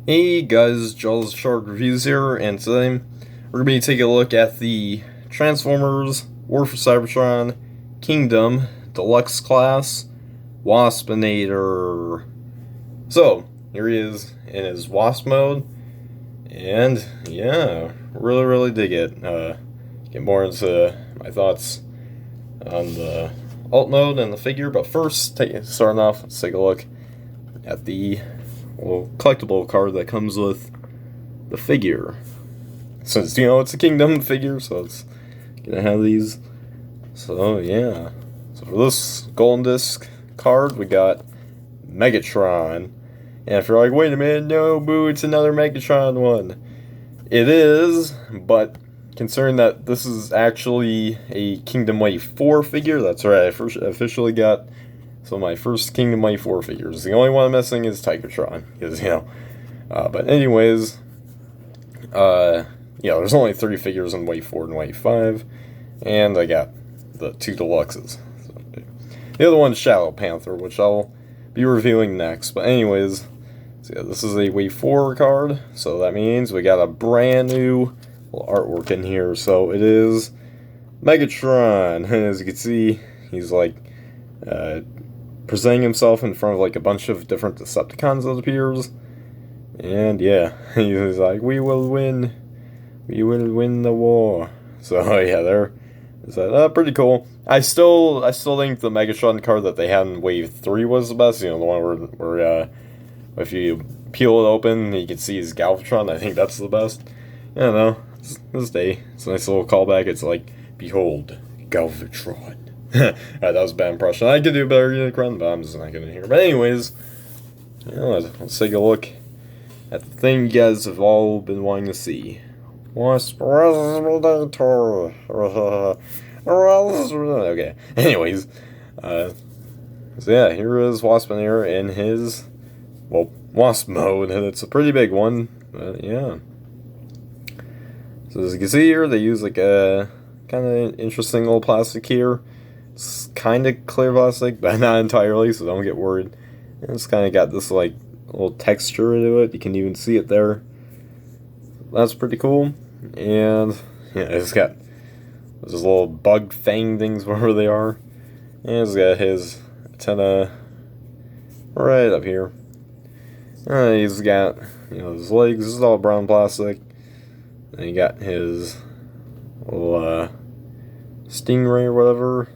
Hey guys, Jaws Shark Reviews here, and today we're going to be taking a look at the Transformers War for Cybertron Kingdom Deluxe class Waspinator. So, here he is in his Wasp Mode, and yeah, really dig it. Get more into my thoughts on the alt mode and the figure, but first, starting off, let's take a look at the collectible card that comes with the figure. Since, it's a Kingdom figure, so it's gonna have these. So, yeah. So, for this Golden Disc card, we got Megatron. And if you're like, wait a minute, no, boo, it's another Megatron one. It is, but considering that this is actually a Kingdom Wave 4 figure, that's right, I officially got some of my first Kingdom Wave 4 figures. The only one I'm missing is Megatron, because, but anyways, there's only 3 figures in Wave 4 and Wave 5, and I got the 2 Deluxes. So, the other one's Shadow Panther, which I'll be reviewing next, but anyways, so yeah, this is a Wave 4 card, so that means we got a brand new artwork in here. So it is Megatron, and as you can see, he's like, presenting himself in front of like a bunch of different Decepticons, it appears. And yeah, he's like, we will win the war. So yeah, there is that. Pretty cool. I still think the Megatron card that they had in Wave 3 was the best. The one where if you peel it open, you can see his Galvatron. I think that's the best. I don't know. This day, it's a nice little callback. It's like, behold, Galvatron. That was a bad impression. I could do better Unicron, but I'm just not gonna hear. But anyways, let's take a look at the thing you guys have all been wanting to see. Waspinator. Okay. Anyways, so yeah, here is Waspinator in his Wasp Mode, and it's a pretty big one. But yeah. So as you can see here, they use like a kind of interesting little plastic here. It's kind of clear plastic, but not entirely, so don't get worried. And it's kind of got this like little texture to it. You can even see it there. That's pretty cool. And yeah, it's got those little bug fang things wherever they are. And it's got his antenna right up here. He's got his legs. This is all brown plastic. And you got his little stingray or whatever.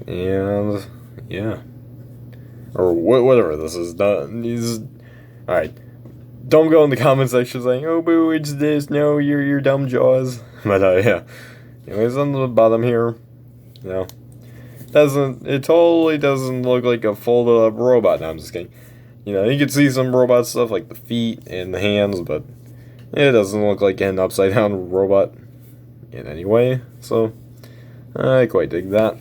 And yeah, or whatever this is done. All right. Don't go in the comment section saying, "Oh boo, it's this." No, you're dumb Jaws. But yeah. Anyways, on the bottom here, it totally doesn't look like a folded up robot. No, I'm just kidding. You can see some robot stuff like the feet and the hands, but it doesn't look like an upside down robot in any way. So I quite dig that.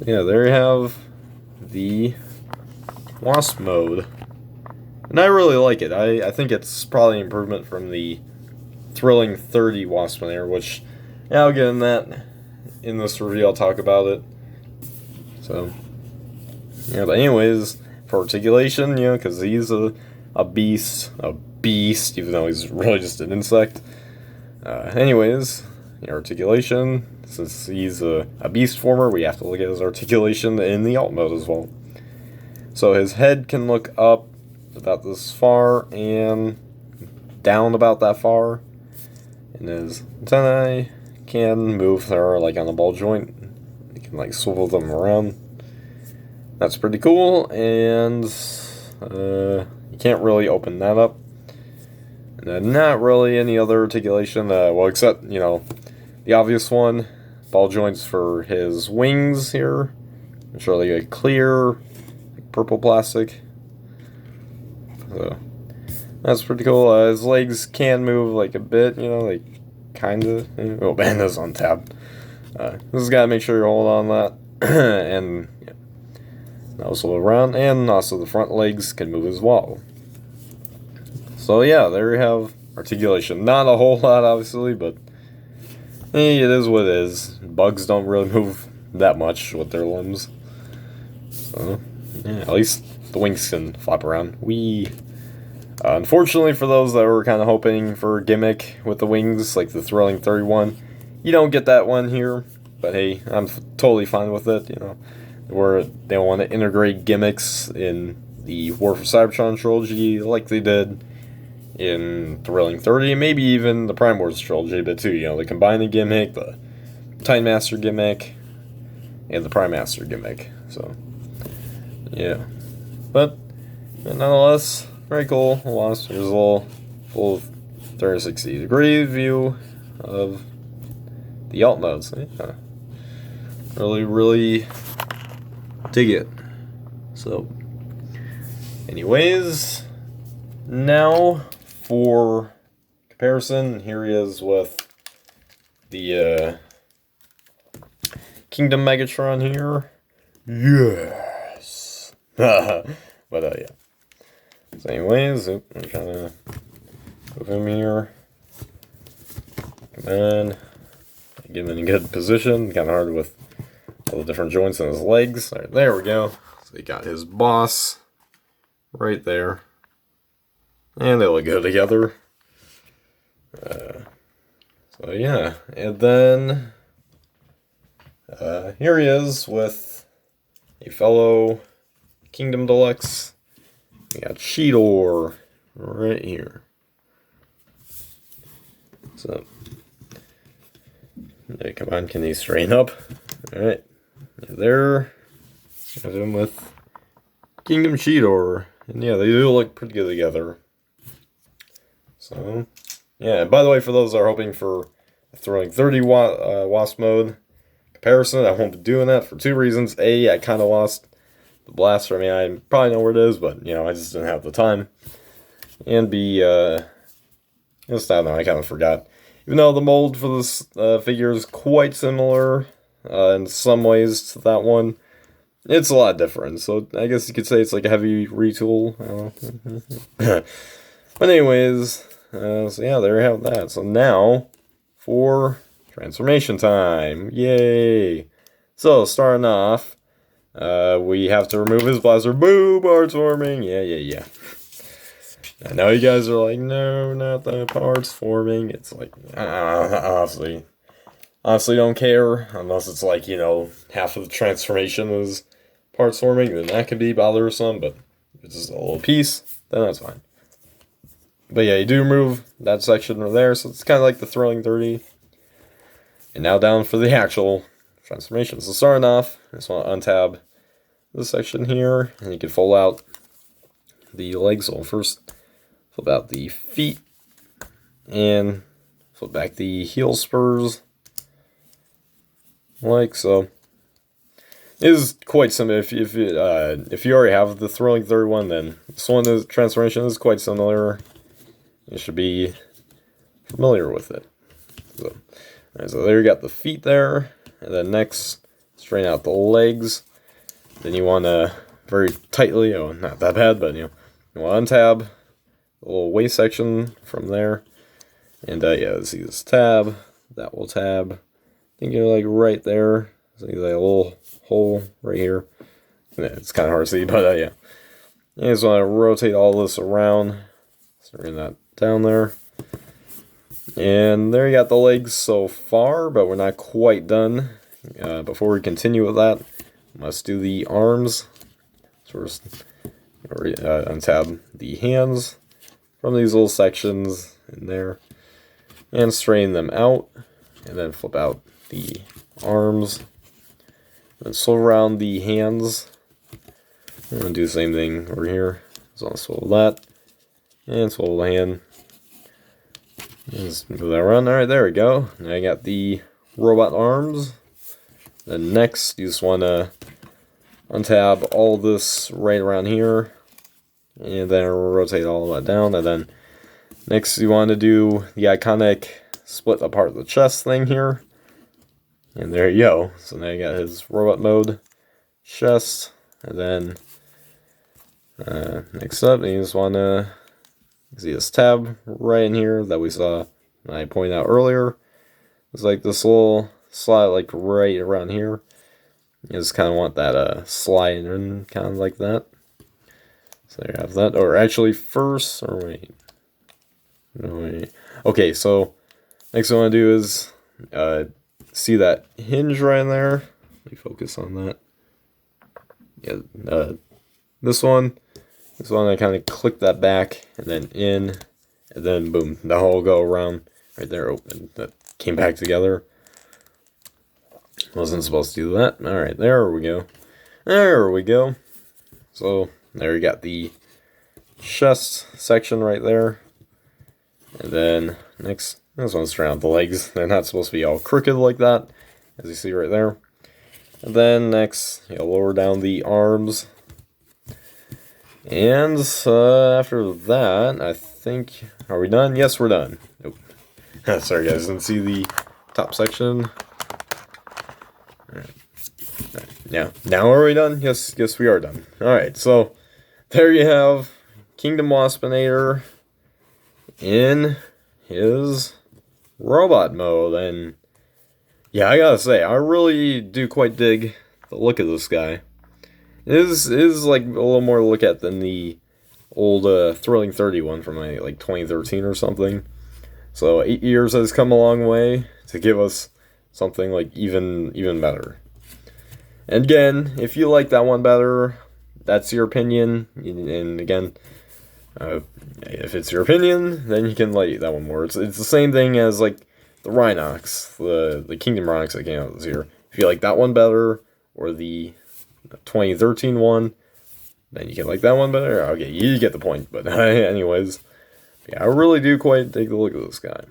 Yeah, there you have the Wasp Mode. And I really like it. I think it's probably an improvement from the Thrilling 30 Waspinator, which I'll get in that in this review. I'll talk about it. So, yeah, but anyways, for Articulation, because he's a beast, even though he's really just an insect. Anyways, Articulation, since he's a beast former, we have to look at his articulation in the alt mode as well. So his head can look up about this far and down about that far, and his antennae can move there like on the ball joint. You can like swivel them around. That's pretty cool, and you can't really open that up. And then not really any other articulation, except, the obvious one, ball joints for his wings here. I'm sure they get clear, like purple plastic. So, that's pretty cool. His legs can move like a bit, like kind of. Oh, banda's on tab. Just gotta make sure you hold on that. And also around, and also the front legs can move as well. So yeah, there you have Articulation. Not a whole lot, obviously, but it is what it is. Bugs don't really move that much with their limbs. So, Yeah, at least the wings can flap around. Unfortunately for those that were kind of hoping for a gimmick with the wings, like the Thrilling 31, you don't get that one here. But hey, I'm totally fine with it, you know. Where they want to integrate gimmicks in the War for Cybertron trilogy like they did in Thrilling 30, and maybe even the Prime Wars trilogy, but too, you know, they combine the gimmick, the Time Master gimmick, and the Prime Master gimmick, so, yeah. But, nonetheless, very cool. Wasp, here's a little full 360-degree view of the alt modes. Yeah. Really, really dig it. So, anyways, now for comparison, here he is with the Kingdom Megatron here. Yes! But, yeah. So anyways, I'm trying to move him here. Come on. Get him in a good position. Kind of hard with all the different joints in his legs. All right, there we go. So he got his boss right there. And they look good together. So yeah, and then here he is with a fellow Kingdom Deluxe. We got Cheetor right here. So, yeah, come on, can he straighten up? Alright, there. Got him with Kingdom Cheetor. And yeah, they do look pretty good together. So, yeah, by the way, for those that are hoping for a Thrilling 30 Wasp Mode comparison, I won't be doing that for two reasons. A, I kind of lost the blaster. I mean, I probably know where it is, but, you know, I just didn't have the time. And B, just, I don't know, I kind of forgot. Even though the mold for this figure is quite similar in some ways to that one, it's a lot different. So I guess you could say it's like a heavy retool. But anyways, so yeah, there we have that. So now for transformation time. Yay! So starting off, we have to remove his blaster. Boo! Parts forming. Yeah. I know you guys are like, no, not the parts forming. It's like, honestly don't care. Unless it's like, you know, half of the transformation is parts forming, then that could be bothersome. But if it's just a little piece, then that's fine. But yeah, you do remove that section right there, so it's kind of like the Thrilling 30. And now down for the actual transformation. So starting off, I just want to untab this section here, and you can fold out the legs. So first, flip out the feet, and flip back the heel spurs, like so. It is quite simple. If you already have the Thrilling 31, then this one, the transformation is quite similar. You should be familiar with it. So, right, so there you got the feet there, and then next, straighten out the legs. Then you want to very tightly, oh, not that bad, but you want to untab the little waist section from there. And yeah, see this tab, that will tab. I think you're like right there. See like a little hole right here. Yeah, it's kind of hard to see, but yeah. You just want to rotate all this around. So bring that down there. And there you got the legs so far, but we're not quite done. Before we continue with that, let's do the arms. First, untab the hands from these little sections in there and straighten them out, and then flip out the arms and swivel around the hands. I'm going to do the same thing over here. So I'll swivel that and swivel the hand. Just move that around. Alright, there we go. Now I got the robot arms. Then next, you just want to untab all this right around here, and then rotate all that down. And then next, you want to do the iconic split apart the chest thing here. And there you go. So now you got his robot mode chest. And then next up, you just want to see this tab right in here that we saw I pointed out earlier. It's like this little slot like right around here. You just kind of want that slide in, kind of like that. So there you have that. Or actually, first, or wait. No, wait. Okay, so next what I want to do is see that hinge right there. Let me focus on that. Yeah, this one. This one, I kind of click that back and then in, and then boom, that whole go around right there. Open. That came back together. Wasn't supposed to do that. All right, there we go. There we go. So there you got the chest section right there. And then next, this one's around the legs. They're not supposed to be all crooked like that, as you see right there. And then next, you'll lower down the arms. And after that, I think, are we done? Yes, we're done. Nope. Sorry guys, didn't see the top section. Alright. Now are we done? Yes, we are done. Alright, so there you have Kingdom Waspinator in his robot mode. And yeah, I gotta say, I really do quite dig the look of this guy. It is like a little more to look at than the old Thrilling 30 one from like 2013 or something. So 8 years has come a long way to give us something like even better. And again, if you like that one better, that's your opinion. And again, if it's your opinion, then you can like that one more. It's the same thing as like the Rhinox, the Kingdom Rhinox that came out this year. If you like that one better, or the 2013 one, then you can like that one better. Okay, you get the point. But anyways, yeah, I really do quite take a look at this guy.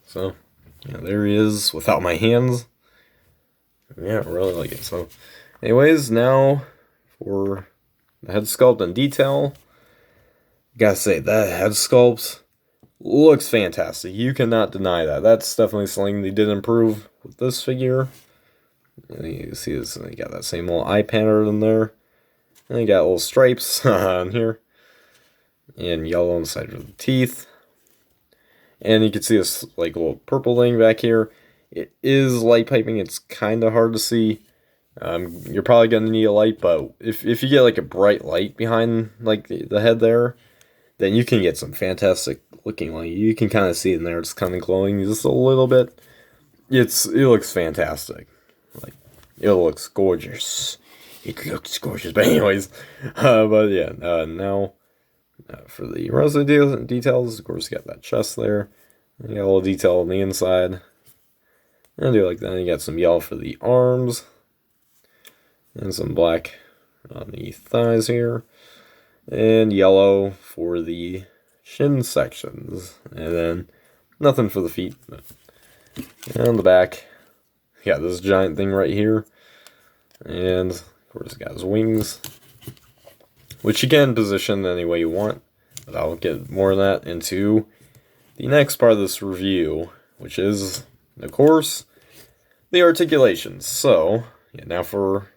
So yeah, there he is without my hands. Yeah, I really like it. So anyways, now for the head sculpt and detail. Gotta say, that head sculpt looks fantastic. You cannot deny that. That's definitely something they did improve with this figure. And you see this, you got that same little eye pattern in there. And you got little stripes on here. And yellow on the side of the teeth. And you can see this like little purple thing back here. It is light piping. It's kind of hard to see. You're probably going to need a light, but if you get like a bright light behind like the head there, then you can get some fantastic looking light. You can kind of see it in there. It's kind of glowing just a little bit. It looks fantastic. Like, it looks gorgeous. It looks gorgeous. But anyways, but yeah, now for the rest of the details, of course, you got that chest there. You got a little detail on the inside. And do like that. You got some yellow for the arms. And some black on the thighs here. And yellow for the shin sections. And then nothing for the feet. But on the back, yeah, this giant thing right here. And of course, it got his wings, which you can position any way you want. But I'll get more of that into the next part of this review, which is, of course, the articulations. So, yeah, now for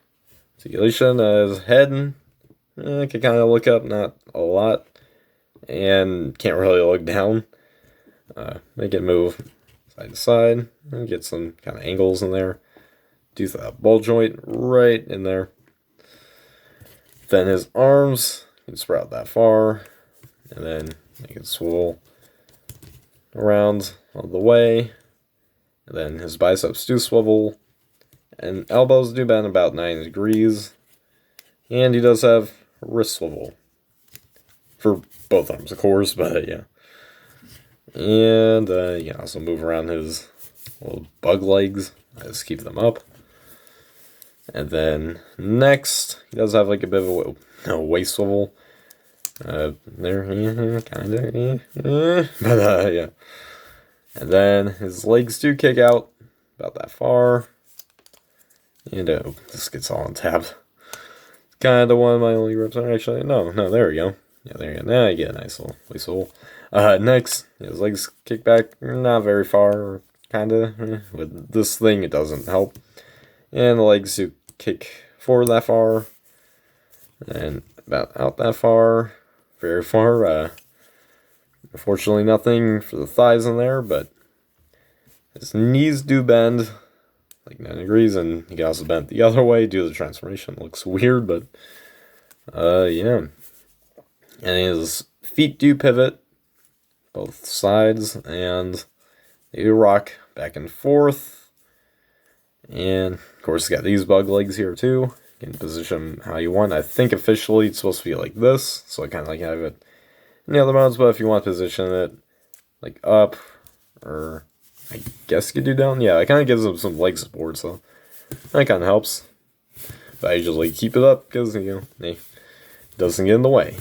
articulation, his head, I can kind of look up, not a lot, and can't really look down. Make it move side to side, and get some kind of angles in there. Do that ball joint right in there. Then his arms, you can sprout that far, and then make it swivel around all the way. And then his biceps do swivel, and elbows do bend about 90 degrees. And he does have wrist swivel for both arms, of course, but yeah. And you can also move around his little bug legs. I just keep them up. And then next, he does have like a bit of a waist swivel. There, kind of, but yeah. And then his legs do kick out about that far. And this gets all untapped. Kind of one of my only reps are actually. No, there we go. Yeah, there you go. Now you get a nice little waist swivel. Next, his legs kick back not very far. Kind of. With this thing, it doesn't help. And the legs do kick forward that far. And about out that far. Very far. Unfortunately, nothing for the thighs in there, but his knees do bend like 9 degrees, and he can also bend the other way, do the transformation. It looks weird, but yeah. And his feet do pivot, both sides, and they do rock back and forth. And of course, got these bug legs here too. You can position how you want. I think officially it's supposed to be like this, so I kind of like have it in the other modes. But if you want to position it like up, or I guess you could do down. Yeah, it kind of gives them some leg support, so that kind of helps. But I usually keep it up because, you know, it doesn't get in the way.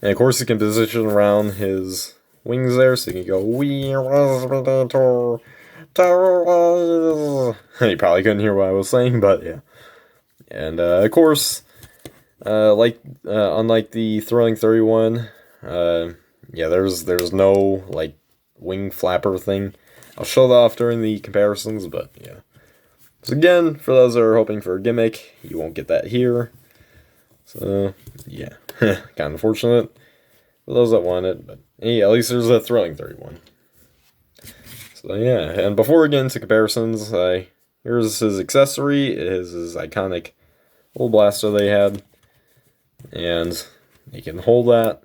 And of course, you can position around his wings there, so you can go, "We Waspinator." You probably couldn't hear what I was saying, but yeah. And of course, unlike the Thrilling 31, yeah, there's no like wing flapper thing. I'll show that off during the comparisons, but yeah. So again, for those that are hoping for a gimmick, you won't get that here. So yeah, kind of unfortunate for those that want it, but yeah, at least there's a Thrilling 31. So yeah, and before we get into comparisons, here's his accessory. It is his iconic little blaster they had, and you can hold that.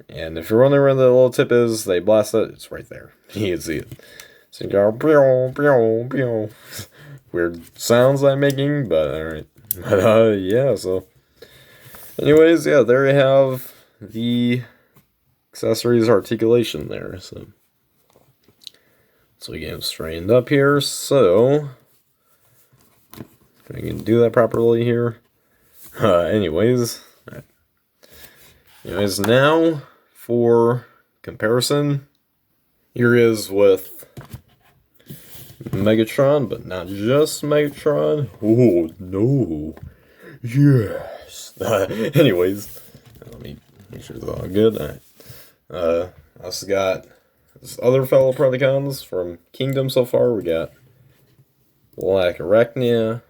And if you're wondering where the little tip is, they blast it. It's right there. You can see it. So you go, pew, pew, pew. Weird sounds I'm making, but alright. But yeah, so anyways, yeah, there you have the accessories articulation there. So we get him straightened up here. So I can do that properly here. Anyways, now for comparison, here is with Megatron, but not just Megatron. Oh no, yes. Anyways, let me make sure it's all good. I also got this other fellow Predacons from Kingdom so far. We got Black Arachnia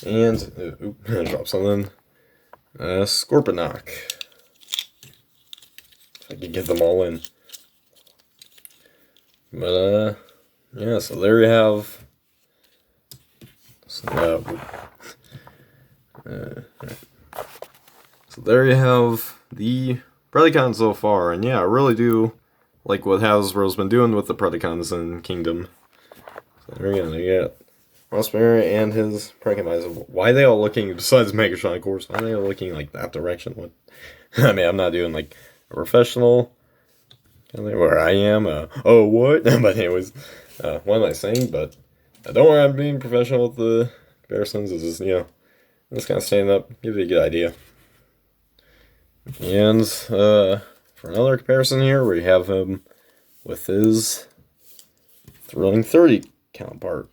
and drop something. Scorponok. If I could get them all in. But yeah, so there you have. So there you have the Predacons so far, and yeah, I really do like what Hasbro's been doing with the Predacons in Kingdom. So there we go. You got Waspinator and his Predacons. Why are they all looking, besides Megatron, of course, why are they all looking like that direction? What? I mean, I'm not doing like a professional where I am. Oh, what? But anyways, what am I saying? But don't worry, I'm being professional with the comparisons. It's just, you know, just kind of standing up, give you a good idea. And for another comparison here, we have him with his Thrilling 30 counterpart.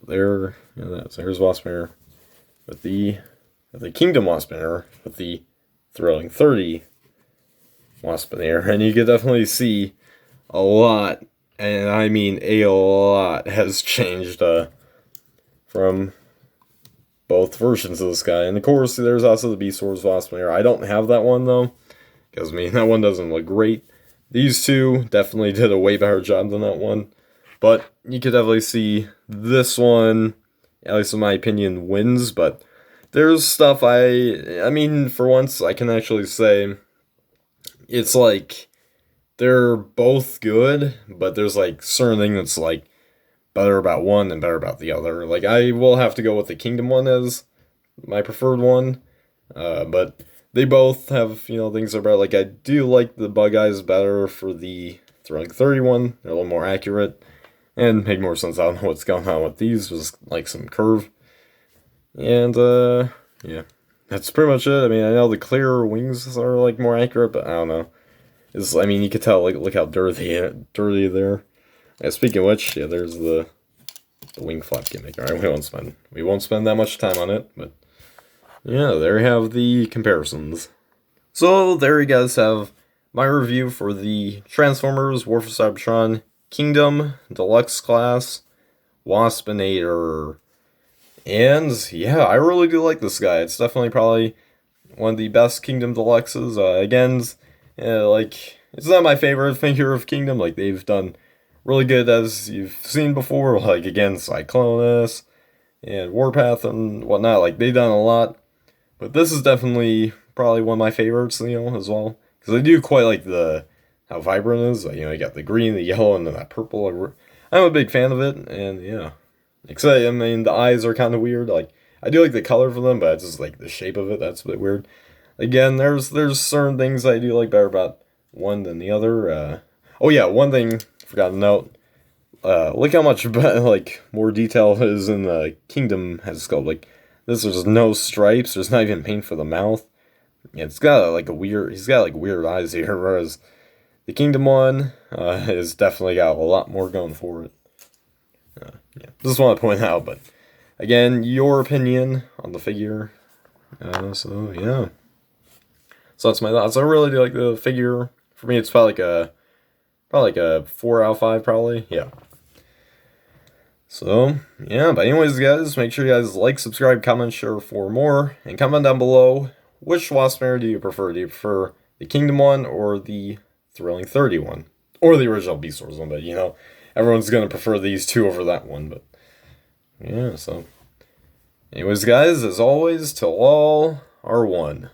There, you know, so here's Waspinator with the Kingdom Waspinator with the Thrilling 30 Waspinator, and you can definitely see a lot, and I mean a lot, has changed from both versions of this guy. And of course, there's also the Beast Wars Waspinator. I don't have that one though, because I mean that one doesn't look great. These two definitely did a way better job than that one. But you could definitely see this one, at least in my opinion, wins. But there's stuff I mean, for once, I can actually say it's like they're both good, but there's like certain thing that's like better about one and better about the other. Like I will have to go with the Kingdom one as my preferred one, but they both have, you know, things that are better. Like I do like the Bug Eyes better for the Thrilling 31. They're a little more accurate and make more sense. I don't know what's going on with these. Was like some curve. And yeah, that's pretty much it. I mean, I know the clear wings are like more accurate, but I don't know. I mean, you can tell, like, look how dirty there. Yeah, speaking of which, yeah, there's the wing flap gimmick. All right, we won't spend that much time on it, but yeah, there you have the comparisons. So there you guys have my review for the Transformers War for Cybertron Kingdom Deluxe class Waspinator. And yeah, I really do like this guy. It's definitely probably one of the best Kingdom Deluxes. Again, like, it's not my favorite figure of Kingdom. Like, they've done really good as you've seen before, like again, Cyclonus and Warpath and whatnot. Like they've done a lot, but this is definitely probably one of my favorites, as well, because I do quite like the how vibrant it is. Like, you got the green, the yellow, and then that purple. I'm a big fan of it, and yeah, except I mean the eyes are kind of weird. Like I do like the color for them, but it's just like the shape of it that's a bit weird. Again, there's certain things I do like better about one than the other. Oh yeah, one thing I forgot to note. Look how much like more detail is in the Kingdom has sculpt. Like this, there's no stripes. There's not even paint for the mouth. Yeah, it's got like he's got like weird eyes here, whereas the Kingdom one has definitely got a lot more going for it. Yeah, just want to point out, but again, your opinion on the figure. So yeah, so that's my thoughts. I really do like the figure. For me, it's probably like a 4 out of 5, probably. Yeah. So, yeah, but anyways, guys, make sure you guys like, subscribe, comment, share for more, and comment down below, which Waspinator do you prefer? Do you prefer the Kingdom one or the Thrilling 30 one? Or the original Beast Wars one, but, everyone's going to prefer these two over that one, but, yeah, so. Anyways, guys, as always, till all are one.